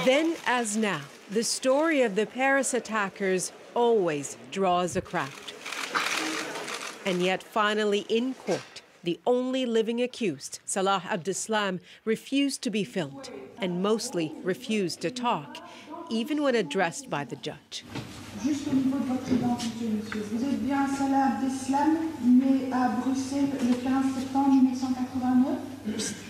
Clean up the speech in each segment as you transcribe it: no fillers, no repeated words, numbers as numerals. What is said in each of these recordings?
Then as now, the story of the Paris attackers always draws a crowd. And yet finally in court, the only living accused, Salah Abdeslam, refused to be filmed and mostly refused to talk, even when addressed by the judge. Juste au niveau de votre identité, monsieur. Vous êtes bien Salah Abdeslam, né à Bruxelles le 15 septembre 1989?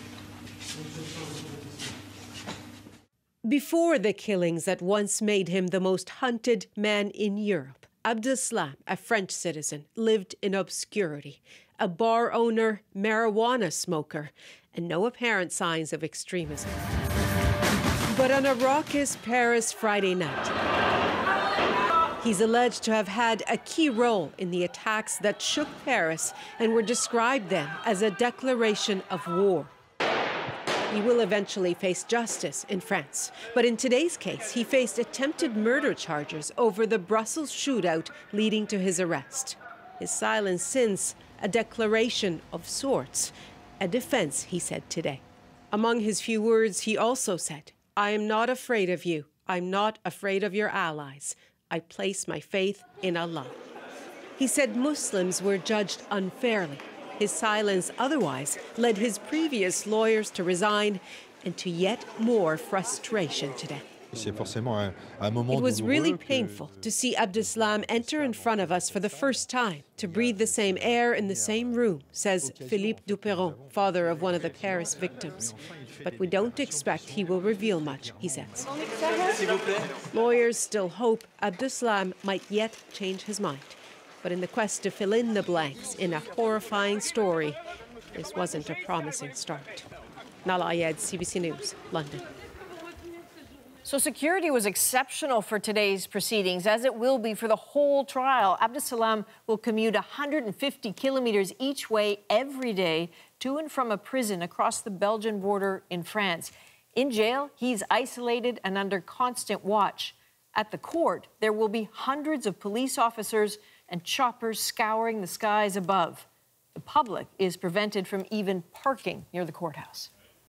Before the killings that once made him the most hunted man in Europe, Abdeslam, a French citizen, lived in obscurity, a bar owner, marijuana smoker, and no apparent signs of extremism. But on a raucous Paris Friday night, he's alleged to have had a key role in the attacks that shook Paris and were described then as a declaration of war. He will eventually face justice in France. But in today's case, he faced attempted murder charges over the Brussels shootout leading to his arrest. His silence since, a declaration of sorts, a defense, he said today. Among his few words, he also said, "I am not afraid of you. I'm not afraid of your allies. I place my faith in Allah." He said Muslims were judged unfairly. His silence otherwise led his previous lawyers to resign and to yet more frustration today. It was really painful to see Abdeslam enter in front of us for the first time, to breathe the same air in the same room, says Philippe Duperron, father of one of the Paris victims. But we don't expect he will reveal much, he says. Lawyers still hope Abdeslam might yet change his mind. But in the quest to fill in the blanks in a horrifying story, this wasn't a promising start. Nala Ayed, CBC News, London. So security was exceptional for today's proceedings, as it will be for the whole trial. Abdeslam will commute 150 kilometers each way every day to and from a prison across the Belgian border in France. In jail, he's isolated and under constant watch. At the court, there will be hundreds of police officers and choppers scouring the skies above. The public is prevented from even parking near the courthouse.